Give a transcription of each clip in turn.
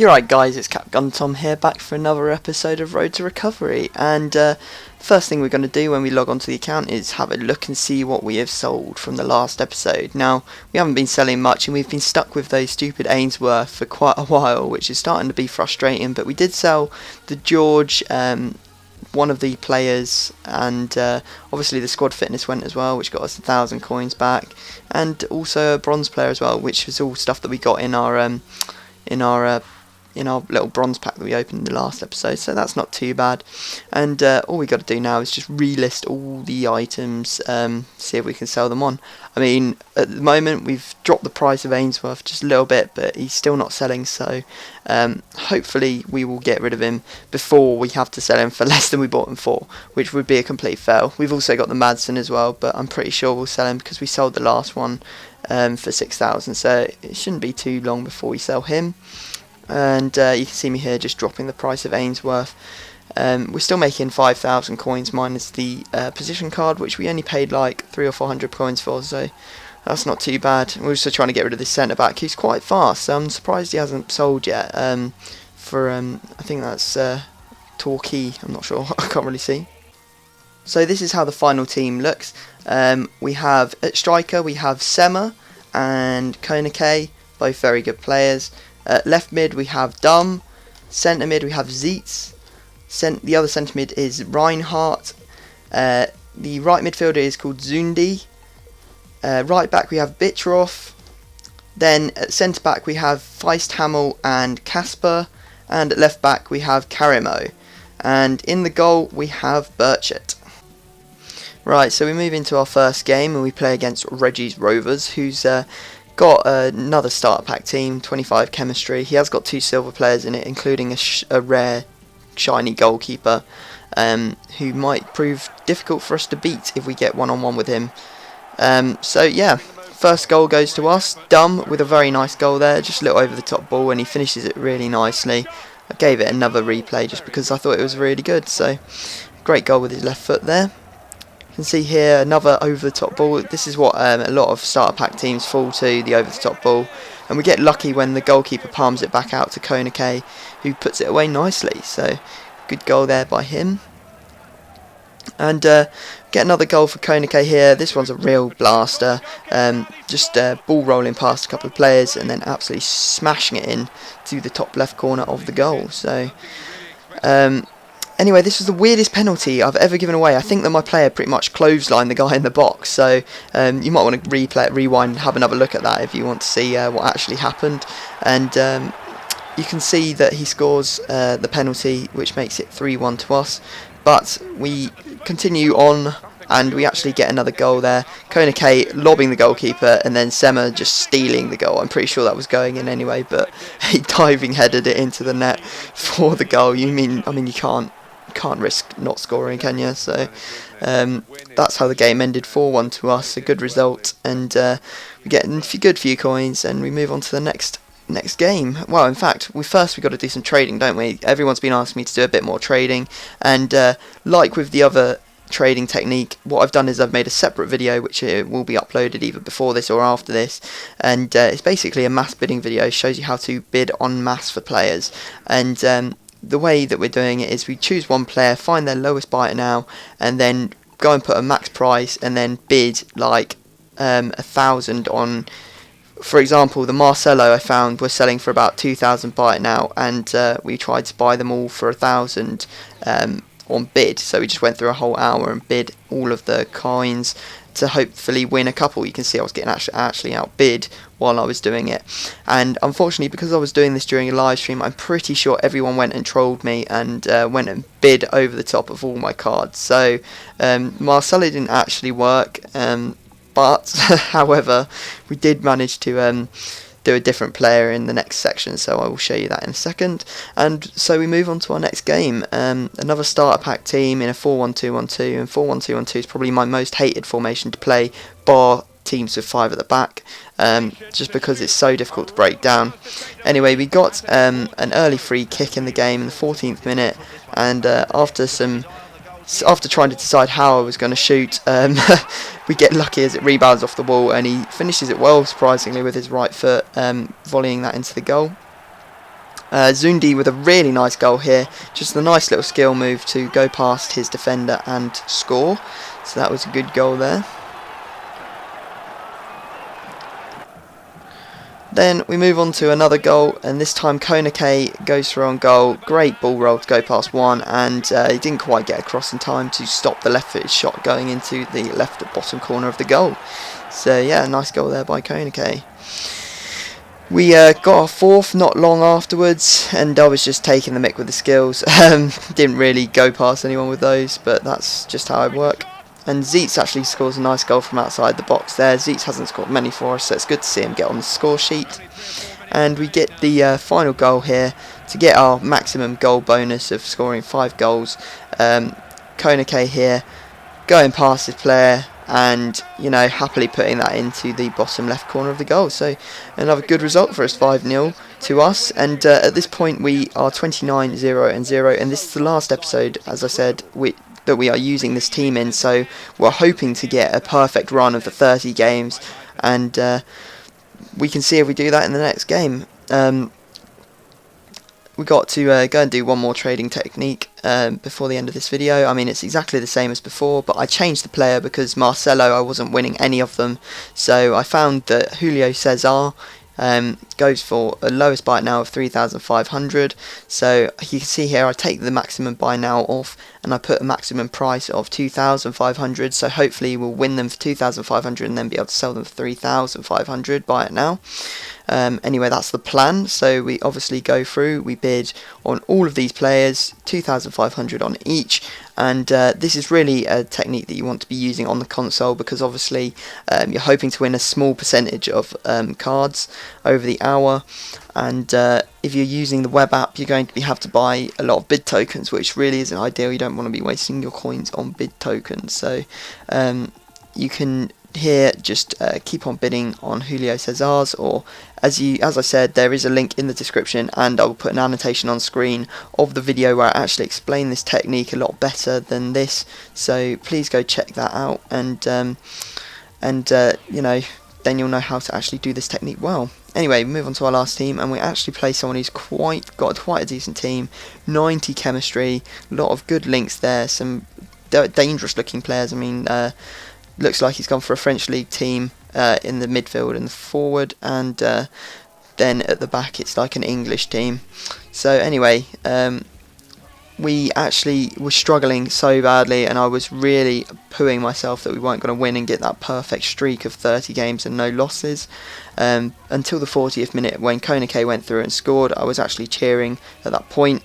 You're right, guys, it's Cap Gun Tom here, back for another episode of Road to Recovery. And first thing we're going to do when we log onto the account is have a look and see what we have sold from the last episode. Now, we haven't been selling much and we've been stuck with those stupid Ainsworth for quite a while, which is starting to be frustrating. But we did sell the George, one of the players, and obviously the squad fitness went as well, which got us 1,000 coins back, and also a bronze player as well, which was all stuff that we got in our little bronze pack that we opened in the last episode, so that's not too bad. And all we got to do now is just relist all the items, see if we can sell them on. I mean, at the moment we've dropped the price of Ainsworth just a little bit, but he's still not selling, so hopefully we will get rid of him before we have to sell him for less than we bought him for, which would be a complete fail. We've also got the Madsen as well, but I'm pretty sure we'll sell him because we sold the last one for 6,000, so it shouldn't be too long before we sell him. And you can see me here just dropping the price of Ainsworth. We're still making 5,000 coins minus the position card, which we only paid like 300 or 400 coins for, so that's not too bad. We're also trying to get rid of this centre back who's quite fast, so I'm surprised he hasn't sold yet. I think that's Torquay, I'm not sure, I can't really see. So this is how the final team looks. We have at striker we have Sema and Konake, both very good players. Left mid we have Dum, centre mid we have Zeitz, the other centre mid is Reinhardt, the right midfielder is called Zundi, right back we have Bitroff, then at centre back we have Feisthamel and Kasper, and at left back we have Karimo, and in the goal we have Burchett. Right, so we move into our first game and we play against Reggie's Rovers, who's got another starter pack team, 25 chemistry. He has got 2 silver players in it, including a rare shiny goalkeeper, who might prove difficult for us to beat if we get one-on-one with him. So yeah, first goal goes to us. Dum with a very nice goal there, just a little over the top ball, and he finishes it really nicely. I gave it another replay just because I thought it was really good, so great goal with his left foot there. You can see here another over the top ball. This is what a lot of starter pack teams fall to, the over the top ball, and we get lucky when the goalkeeper palms it back out to Konake, who puts it away nicely, so good goal there by him. And get another goal for Konake here. This one's a real blaster, just ball rolling past a couple of players and then absolutely smashing it in to the top left corner of the goal. So anyway, this was the weirdest penalty I've ever given away. I think that my player pretty much clotheslined the guy in the box, so you might want to rewind and have another look at that if you want to see what actually happened. And you can see that he scores the penalty, which makes it 3-1 to us. But we continue on and we actually get another goal there. Konake lobbing the goalkeeper and then Sema just stealing the goal. I'm pretty sure that was going in anyway, but he diving headed it into the net for the goal. I mean you can't risk not scoring, can you? So that's how the game ended, 4-1 to us, a good result, and we get a good few coins and we move on to the next game. Well, in fact, we got to do some trading, don't we? Everyone's been asking me to do a bit more trading, and like with the other trading technique, what I've done is I've made a separate video which will be uploaded either before this or after this, and it's basically a mass bidding video. It shows you how to bid en masse for players, and the way that we're doing it is we choose one player, find their lowest bidder now, and then go and put a max price and then bid like 1,000 on. For example, the Marcelo I found were selling for about 2,000 buy it now, and we tried to buy them all for 1,000 on bid. So we just went through a whole hour and bid all of the coins to hopefully win a couple. You can see I was getting actually outbid while I was doing it, and unfortunately because I was doing this during a live stream, I'm pretty sure everyone went and trolled me and went and bid over the top of all my cards. So Marcelo didn't actually work, but however we did manage to do a different player in the next section, so I will show you that in a second. And so we move on to our next game, another starter pack team in a 4-1-2-1-2, and 4-1-2-1-2 is probably my most hated formation to play, bar teams with 5 at the back, just because it's so difficult to break down. Anyway, we got an early free kick in the game in the 14th minute, and after trying to decide how I was going to shoot, we get lucky as it rebounds off the wall, and he finishes it well, surprisingly, with his right foot, volleying that into the goal. Zundi with a really nice goal here, just a nice little skill move to go past his defender and score, so that was a good goal there. Then we move on to another goal, and this time Konake goes for on goal. Great ball roll to go past one, and he didn't quite get across in time to stop the left-footed shot going into the left bottom corner of the goal. So yeah, nice goal there by Konake. We got our fourth not long afterwards, and I was just taking the mick with the skills. Didn't really go past anyone with those, but that's just how I work. And Zeitz actually scores a nice goal from outside the box there. Zeitz hasn't scored many for us, so it's good to see him get on the score sheet. And we get the final goal here to get our maximum goal bonus of scoring 5 goals. Konake here going past his player and, you know, happily putting that into the bottom left corner of the goal. So another good result for us, 5-0 to us. And at this point we are 29-0-0, and this is the last episode, as I said, that we are using this team in, so we're hoping to get a perfect run of the 30 games, and we can see if we do that in the next game. We got to go and do one more trading technique before the end of this video. I mean, it's exactly the same as before, but I changed the player because Marcelo, I wasn't winning any of them, so I found that Julio Cesar goes for a lowest buy now of 3,500. So you can see here I take the maximum buy now off and I put a maximum price of 2,500, so hopefully we'll win them for 2,500 and then be able to sell them for 3,500. Buy it now. Anyway, that's the plan. So we obviously go through, we bid on all of these players, 2,500 on each, and this is really a technique that you want to be using on the console, because obviously you're hoping to win a small percentage of cards over the hour, and if you're using the web app, you're going to have to buy a lot of bid tokens, which really isn't ideal. You don't want to be wasting your coins on bid tokens, so you can here just keep on bidding on Julio Cesar's, or as I said, there is a link in the description, and I will put an annotation on screen of the video where I actually explain this technique a lot better than this, so please go check that out, and you know, then you'll know how to actually do this technique well. Anyway, move on to our last team, and we actually play someone who's got quite a decent team, 90 chemistry, a lot of good links there, some dangerous looking players. I mean, looks like he's gone for a French league team in the midfield and the forward, and then at the back it's like an English team. So anyway, we actually were struggling so badly, and I was really pooing myself that we weren't going to win and get that perfect streak of 30 games and no losses, until the 40th minute when Konake went through and scored. I was actually cheering at that point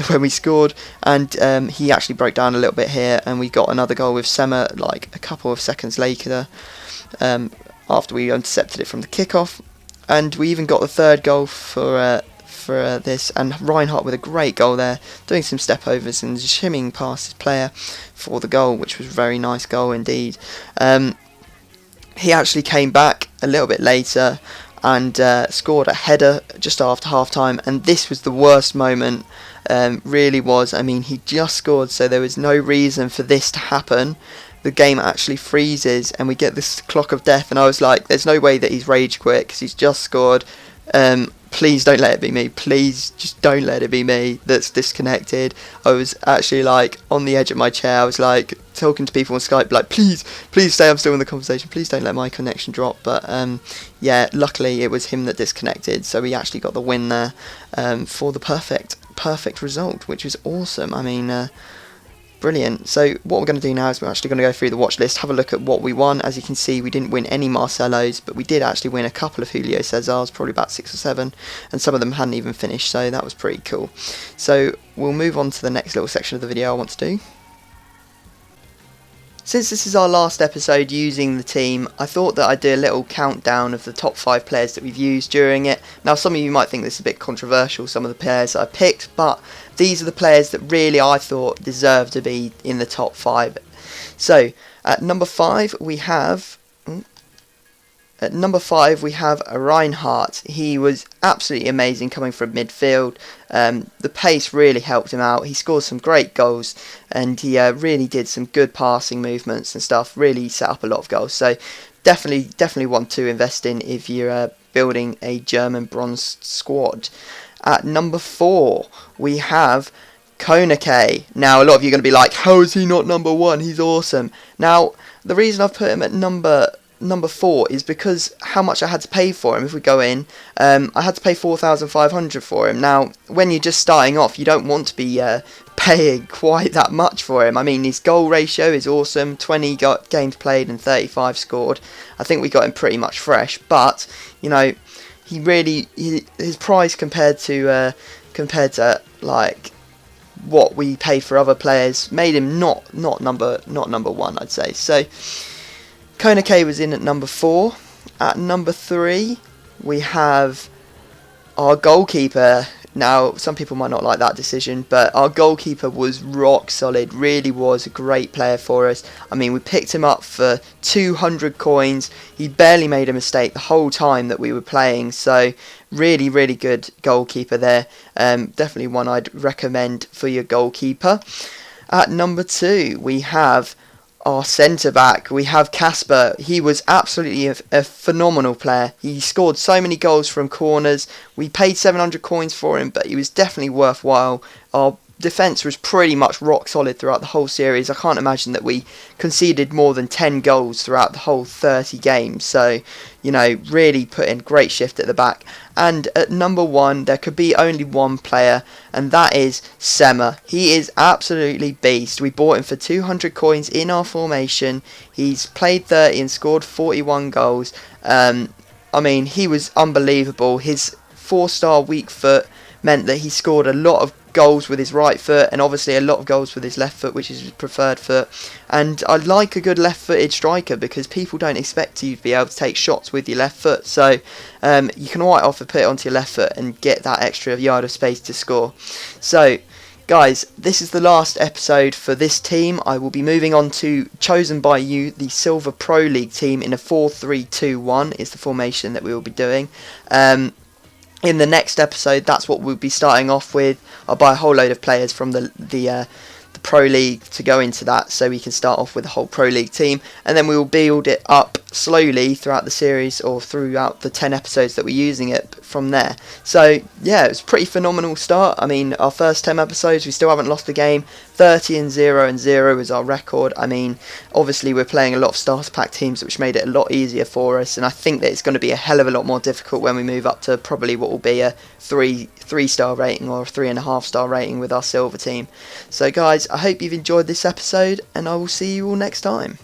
when we scored, and he actually broke down a little bit here, and we got another goal with Sema like a couple of seconds later, after we intercepted it from the kickoff, and we even got the third goal for this, and Reinhardt with a great goal there, doing some step overs and shimmying past his player for the goal, which was a very nice goal indeed. He actually came back a little bit later and scored a header just after half time, and this was the worst moment, really was. I mean, he just scored, so there was no reason for this to happen. The game actually freezes and we get this clock of death, and I was like, there's no way that he's rage quit because he's just scored. Please don't let it be me. Please just don't let it be me that's disconnected. I was actually like on the edge of my chair. I was like talking to people on Skype, like, please stay, I'm still in the conversation. Please don't let my connection drop. But yeah, luckily it was him that disconnected, so we actually got the win there for the perfect result, which was awesome. I mean, brilliant. So what we're going to do now is we're actually going to go through the watch list, have a look at what we won. As you can see, we didn't win any Marcelos, but we did actually win a couple of Julio Cesars, probably about 6 or 7, and some of them hadn't even finished, so that was pretty cool. So we'll move on to the next little section of the video I want to do. Since this is our last episode using the team, I thought that I'd do a little countdown of the top 5 players that we've used during it. Now, some of you might think this is a bit controversial, some of the players that I picked, but these are the players that really I thought deserve to be in the top 5. So, at number 5 we have a Reinhardt. He was absolutely amazing coming from midfield. The pace really helped him out. He scored some great goals, and he really did some good passing movements and stuff. Really set up a lot of goals. So definitely one to invest in if you're building a German bronze squad. At number 4, we have Konake. Now, a lot of you are going to be like, how is he not number 1? He's awesome. Now, the reason I've put him at number 4 is because how much I had to pay for him. If we go in, I had to pay 4,500 for him. Now, when you're just starting off, you don't want to be paying quite that much for him. I mean, his goal ratio is awesome, 20 games played and 35 scored. I think we got him pretty much fresh, but you know, his price compared to like what we paid for other players made him not number 1, I'd say. So Konake was in at number 4. At number 3, we have our goalkeeper. Now, some people might not like that decision, but our goalkeeper was rock solid, really was a great player for us. I mean, we picked him up for 200 coins. He barely made a mistake the whole time that we were playing, so really, really good goalkeeper there. Definitely one I'd recommend for your goalkeeper. At number 2, we have our centre-back. We have Casper. He was absolutely a phenomenal player. He scored so many goals from corners. We paid 700 coins for him, but he was definitely worthwhile. Our defence was pretty much rock solid throughout the whole series. I can't imagine that we conceded more than 10 goals throughout the whole 30 games. So, you know, really put in great shift at the back. And at number 1, there could be only one player, and that is Sema. He is absolutely beast. We bought him for 200 coins in our formation. He's played 30 and scored 41 goals. I mean, he was unbelievable. His 4-star weak foot meant that he scored a lot of goals with his right foot, and obviously a lot of goals with his left foot, which is his preferred foot. And I like a good left-footed striker because people don't expect you to be able to take shots with your left foot, so you can quite often put it onto your left foot and get that extra yard of space to score. So guys, this is the last episode for this team. I will be moving on to Chosen by You, the Silver Pro League team, in a 4-3-2-1 is the formation that we will be doing. In the next episode, that's what we'll be starting off with. I'll buy a whole load of players from the Pro League to go into that, so we can start off with the whole Pro League team, and then we will build it up slowly throughout the series, or throughout the 10 episodes that we're using it from there. So yeah, it was a pretty phenomenal start. I mean, our first 10 episodes, we still haven't lost a game. 30-0 is our record. I mean, obviously we're playing a lot of starter pack teams, which made it a lot easier for us, and I think that it's going to be a hell of a lot more difficult when we move up to probably what will be a 3-star rating or a 3.5-star rating with our silver team. So guys, I hope you've enjoyed this episode, and I will see you all next time.